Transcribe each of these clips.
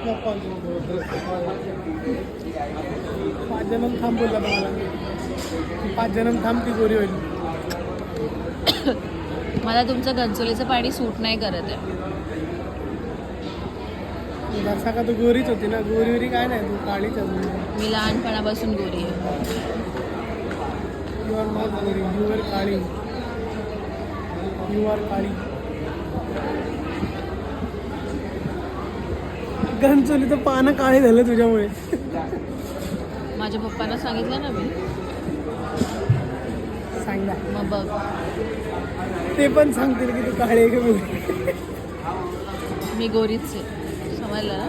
5 जण थांब बोलला मला, 5 जण थांब ती गोरी होईल. मला तुमचं घनसोलीचं पाणी सूट नाही करत आहे. जसा का तू गोरीच होती ना, गोरी काय नाही, तू काळीच आहे. मी लहानपणापासून गोरी आहे. यू आर नॉट गोरी, यू आर काळी, यू आर काळी. घनचोलीचं पानं काळे झालं तुझ्यामुळे. माझ्या पप्पांना सांगितलं ना मी. सांगा मग बघ, ते पण सांगतील की तू काळे आहे का गोरी. मी गोरीच आहे, समजलं ना.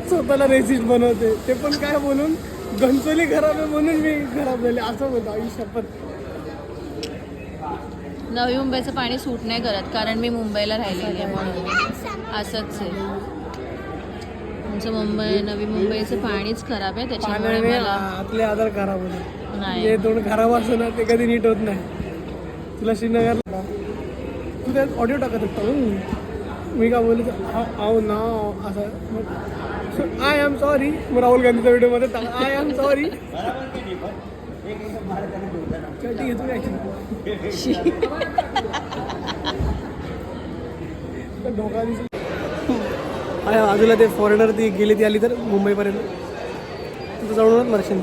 स्वतःला रेसिस्ट बनवते, ते पण काय बोलून घनचोली खराब आहे म्हणून मी खराब झाले असं होतं आयुष्यात. नवी मुंबईचं पाणी सूट नाही करत, कारण मी मुंबईला राहिलेली आहे म्हणून. असंच आहे आमचं नवी मुंबईचं पाणीच खराब आहे, त्याच्यामुळे मला आपले आधार खराब होते. नाही. जे दोन खराब असतं ना ते कधी नीट होत नाही. तुला श्रीनगरला तू त्यात ऑडिओ टाकत होता. मी काय बोलतो आहो ना असं, आय एम सॉरी. मग राहुल गांधीच्या व्हिडिओमध्ये टाक आय एम सॉरी. घेतो ढोका दिसत. बाजूला ते फॉरेनर ती गेली, ती आली तर मुंबईपर्यंत तिथं जाऊनच मर्शन.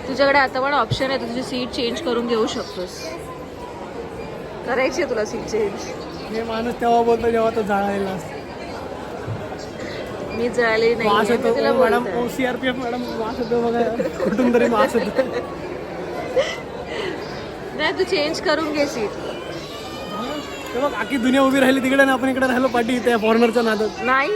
तुझ्याकडे आता पण ऑप्शन आहे, तुझी सीट चेंज करून घेऊ शकतोस. करायची आहे तुला सीट चेंज. हे माणूस तेव्हा बोलतो जेव्हा तो जाळायला असतो. मी जळाली नाही, मास मी तुला होतो मॅडम, बोलते. CRPF मॅडम मास होतो बघा, कुठून तरी मास होतो. नाही, तू चेंज करून घे सीट. बघ आखी दुनिया उभी राहिली तिकडे ना आपण इकडे राहिलो पाठी त्या फॉरेनरच्या नादात. नाही